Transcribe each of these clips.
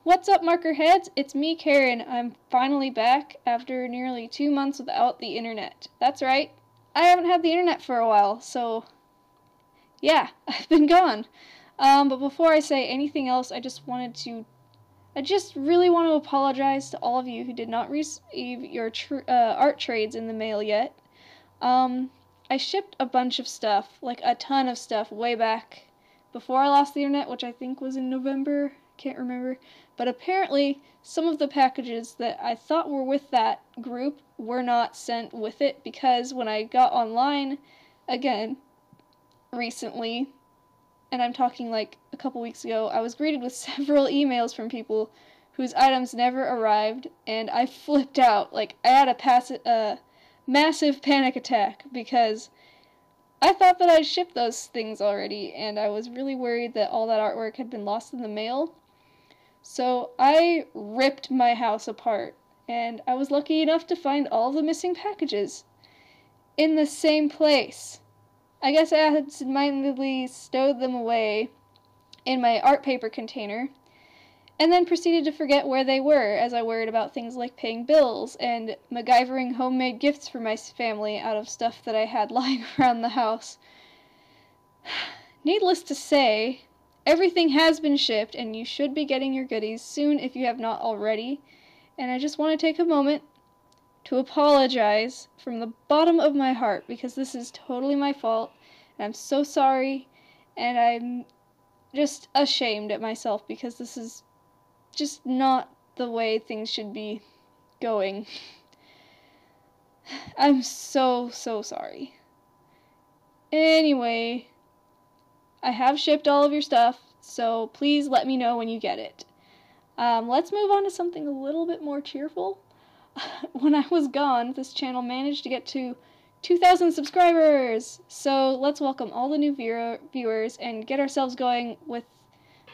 What's up, marker heads? It's me, Karen. I'm finally back after nearly 2 months without the internet. That's right, I haven't had the internet for a while, so yeah, I've been gone. But before I say anything else, I just really want to apologize to all of you who did not receive your art trades in the mail yet. I shipped a bunch of stuff, like a ton of stuff, way back before I lost the internet, which I think was in November. Can't remember. But apparently, some of the packages that I thought were with that group were not sent with it, because when I got online again recently, and I'm talking like a couple weeks ago, I was greeted with several emails from people whose items never arrived, and I flipped out. Like, I had a massive panic attack, because I thought that I'd shipped those things already, and I was really worried that all that artwork had been lost in the mail. So I ripped my house apart, and I was lucky enough to find all the missing packages in the same place. I guess I absentmindedly stowed them away in my art paper container, and then proceeded to forget where they were, as I worried about things like paying bills and MacGyvering homemade gifts for my family out of stuff that I had lying around the house. Needless to say, everything has been shipped, and you should be getting your goodies soon if you have not already. And I just want to take a moment to apologize from the bottom of my heart, because this is totally my fault, and I'm so sorry, and I'm just ashamed at myself, because this is just not the way things should be going. I'm so sorry. Anyway, I have shipped all of your stuff, so please let me know when you get it. Let's move on to something a little bit more cheerful. When I was gone, this channel managed to get to 2,000 subscribers! So let's welcome all the new viewers and get ourselves going with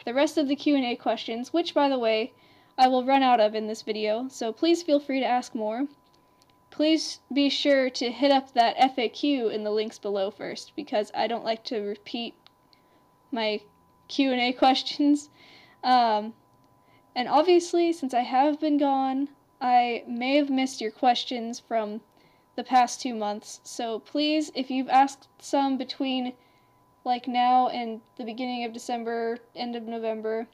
the rest of the Q&A questions, which, by the way, I will run out of in this video, so please feel free to ask more. Please be sure to hit up that FAQ in the links below first, because I don't like to repeat my Q&A questions. And obviously, since I have been gone, I may have missed your questions from the past 2 months, so please, if you've asked some between like now and the beginning of December, end of November,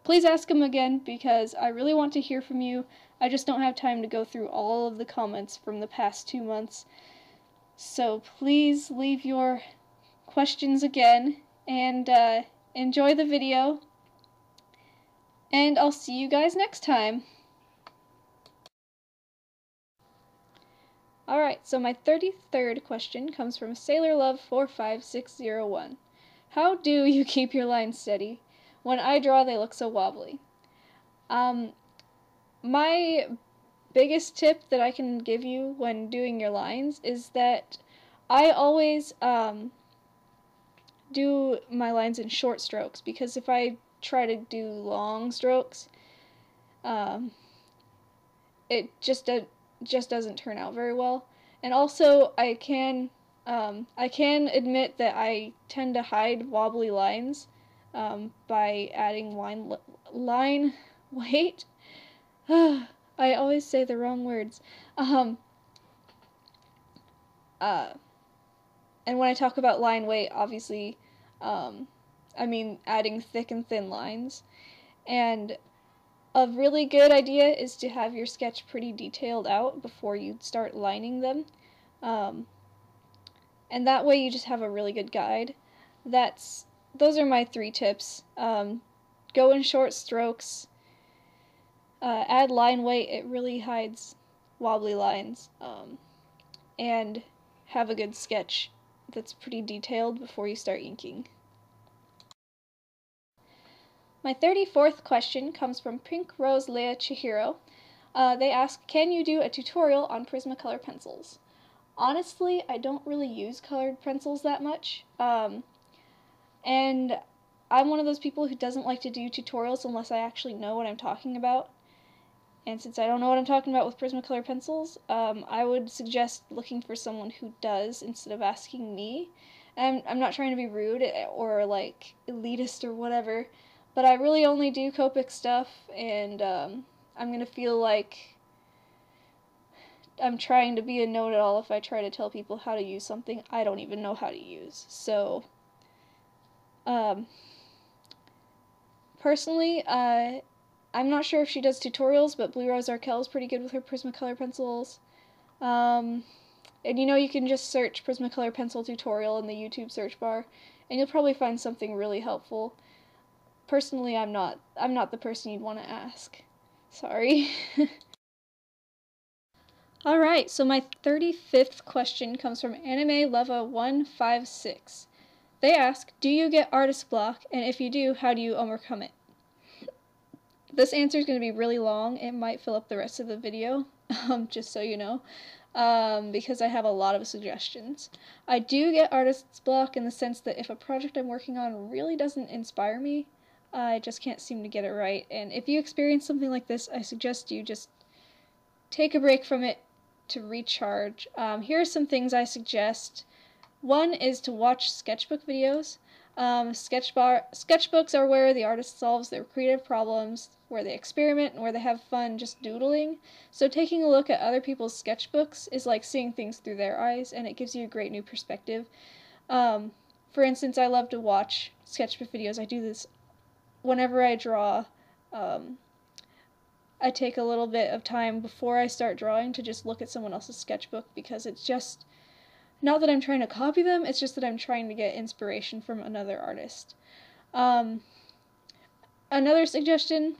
please ask them again, because I really want to hear from you. I just don't have time to go through all of the comments from the past 2 months. So please leave your questions again, and enjoy the video, and I'll see you guys next time. Alright, so my 33rd question comes from SailorLove45601. How do you keep your lines steady? When I draw, they look so wobbly. My biggest tip that I can give you when doing your lines is that I always do my lines in short strokes, because if I try to do long strokes, it just doesn't turn out very well. And also, I can admit that I tend to hide wobbly lines by adding line weight. I always say the wrong words. And when I talk about line weight, obviously, I mean adding thick and thin lines. And a really good idea is to have your sketch pretty detailed out before you start lining them. And that way you just have a really good guide. Those are my 3 tips. Go in short strokes. Add line weight, it really hides wobbly lines. And have a good sketch that's pretty detailed before you start inking. My 34th question comes from Pink Rose Leia Chihiro. They ask, can you do a tutorial on Prismacolor pencils? Honestly, I don't really use colored pencils that much, and I'm one of those people who doesn't like to do tutorials unless I actually know what I'm talking about. And since I don't know what I'm talking about with Prismacolor pencils, I would suggest looking for someone who does instead of asking me. And I'm not trying to be rude or like elitist or whatever, But I really only do Copic stuff, and I'm going to feel like I'm trying to be a know-it-all if I try to tell people how to use something I don't even know how to use. So, personally, I'm not sure if she does tutorials, but Blue Rose Arkell is pretty good with her Prismacolor pencils. And you know, you can just search Prismacolor pencil tutorial in the YouTube search bar, and you'll probably find something really helpful. Personally, I'm not the person you'd want to ask. Sorry. Alright, so my 35th question comes from Anime Leva 156. They ask, do you get artist block, and if you do, how do you overcome it? This answer is going to be really long. It might fill up the rest of the video, just so you know, because I have a lot of suggestions. I do get artist's block in the sense that if a project I'm working on really doesn't inspire me, I just can't seem to get it right. And if you experience something like this, I suggest you just take a break from it to recharge. Here are some things I suggest. One is to watch sketchbook videos. Sketchbooks are where the artist solves their creative problems, where they experiment, and where they have fun just doodling. So taking a look at other people's sketchbooks is like seeing things through their eyes, and it gives you a great new perspective. For instance, I love to watch sketchbook videos. I do this whenever I draw. I take a little bit of time before I start drawing to just look at someone else's sketchbook, because it's just not that I'm trying to copy them, it's just that I'm trying to get inspiration from another artist. Another suggestion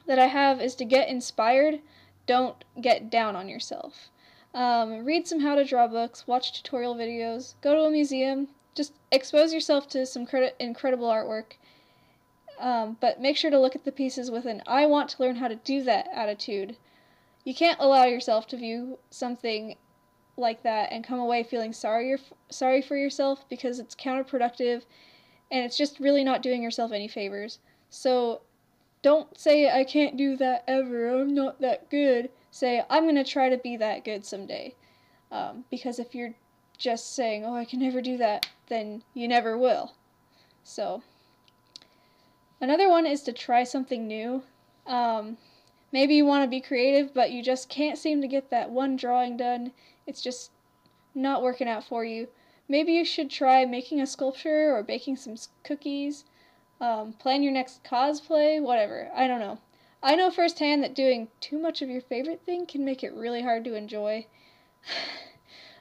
that I have is to get inspired. Don't get down on yourself. Read some how to draw books, watch tutorial videos, go to a museum, just expose yourself to some incredible artwork. But make sure to look at the pieces with an I want to learn how to do that attitude. You can't allow yourself to view something like that and come away feeling sorry for yourself, because it's counterproductive and it's just really not doing yourself any favors. So don't say I can't do that ever, I'm not that good. Say I'm going to try to be that good someday. Because if you're just saying, oh, I can never do that, then you never will. So another one is to try something new. Maybe you want to be creative, but you just can't seem to get that one drawing done. It's just not working out for you. Maybe you should try making a sculpture or baking some cookies, plan your next cosplay, whatever. I don't know. I know firsthand that doing too much of your favorite thing can make it really hard to enjoy.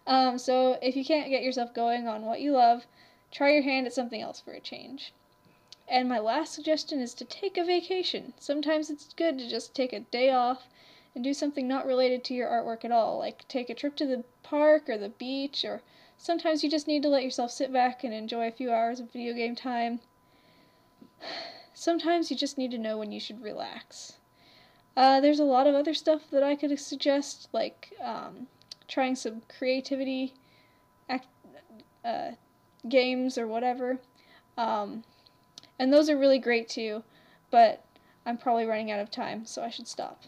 So if you can't get yourself going on what you love, try your hand at something else for a change. And my last suggestion is to take a vacation. Sometimes it's good to just take a day off and do something not related to your artwork at all, like take a trip to the park or the beach, or sometimes you just need to let yourself sit back and enjoy a few hours of video game time. Sometimes you just need to know when you should relax. There's a lot of other stuff that I could suggest, like trying some creativity games or whatever. And those are really great too, but I'm probably running out of time, so I should stop.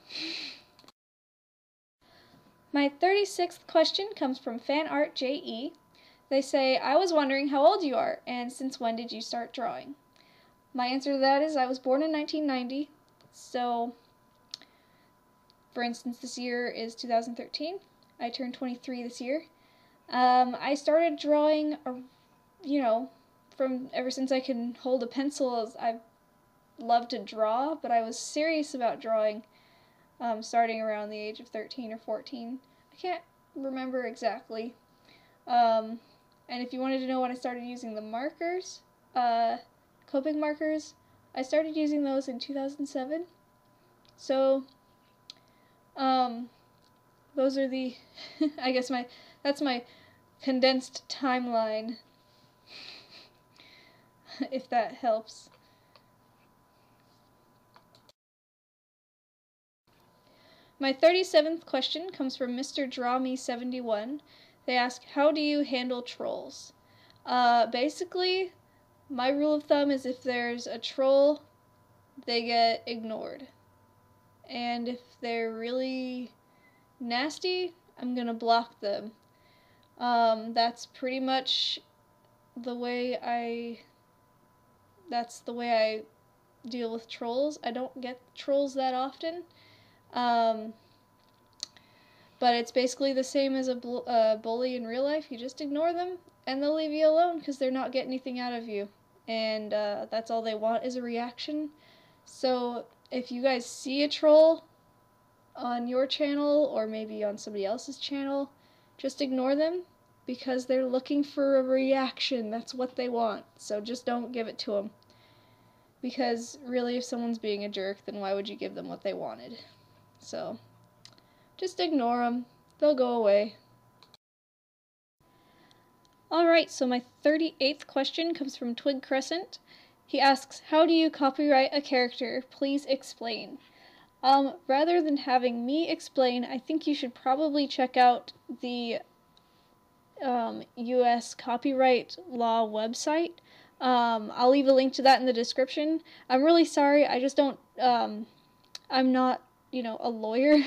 My 36th question comes from FanArtJE. They say, I was wondering how old you are, and since when did you start drawing? My answer to that is I was born in 1990, so, for instance, this year is 2013. I turned 23 this year. I started drawing, from ever since I can hold a pencil. I've loved to draw, but I was serious about drawing starting around the age of 13 or 14. I can't remember exactly. And if you wanted to know when I started using the markers, Copic markers, I started using those in 2007. So, those are the, I guess that's my condensed timeline, if that helps. My 37th question comes from Mr. DrawMe71. They ask, how do you handle trolls? Basically, my rule of thumb is if there's a troll, they get ignored. And if they're really nasty, I'm gonna block them. That's pretty much the way I deal with trolls. I don't get trolls that often. But it's basically the same as a bully in real life. You just ignore them, and they'll leave you alone because they're not getting anything out of you. And that's all they want is a reaction. So if you guys see a troll on your channel or maybe on somebody else's channel, just ignore them because they're looking for a reaction. That's what they want. So just don't give it to them. Because really, if someone's being a jerk, then why would you give them what they wanted? So just ignore them. They'll go away. Alright, so my 38th question comes from Twig Crescent. He asks, how do you copyright a character? Please explain. Rather than having me explain, I think you should probably check out the US copyright law website. I'll leave a link to that in the description. I'm really sorry, I just don't, I'm not, a lawyer,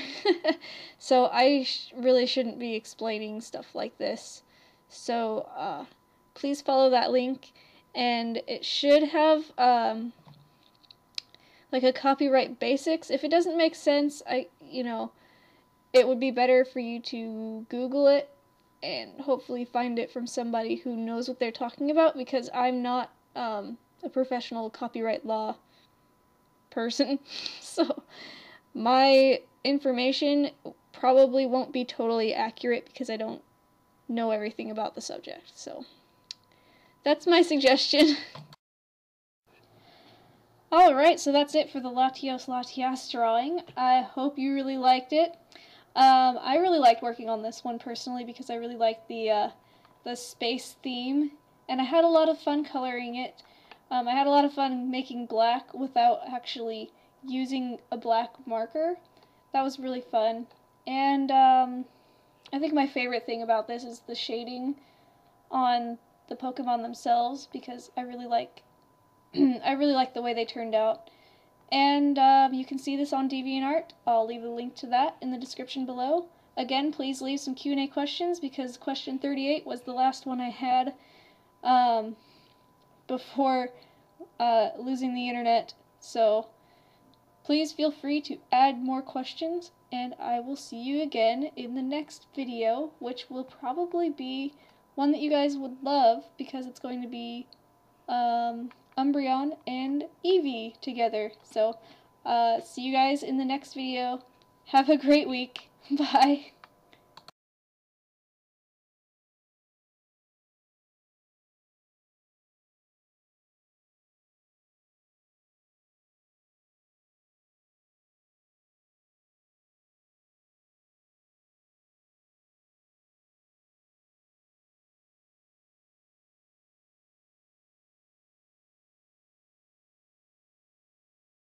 so I really shouldn't be explaining stuff like this. So, please follow that link, and it should have, like a copyright basics. If it doesn't make sense, it would be better for you to Google it and hopefully find it from somebody who knows what they're talking about, because I'm not, a professional copyright law person, so my information probably won't be totally accurate because I don't know everything about the subject. So that's my suggestion. Alright, so that's it for the Latias drawing. I hope you really liked it. I really liked working on this one personally because I really liked the space theme, and I had a lot of fun coloring it. I had a lot of fun making black without actually using a black marker. That was really fun. And I think my favorite thing about this is the shading on the Pokemon themselves, because I really like the way they turned out. And you can see this on DeviantArt. I'll leave a link to that in the description below. Again, please leave some Q&A questions, because question 38 was the last one I had before losing the internet. So please feel free to add more questions, and I will see you again in the next video, which will probably be one that you guys would love, because it's going to be Umbreon and Eevee together. So, see you guys in the next video. Have a great week. Bye.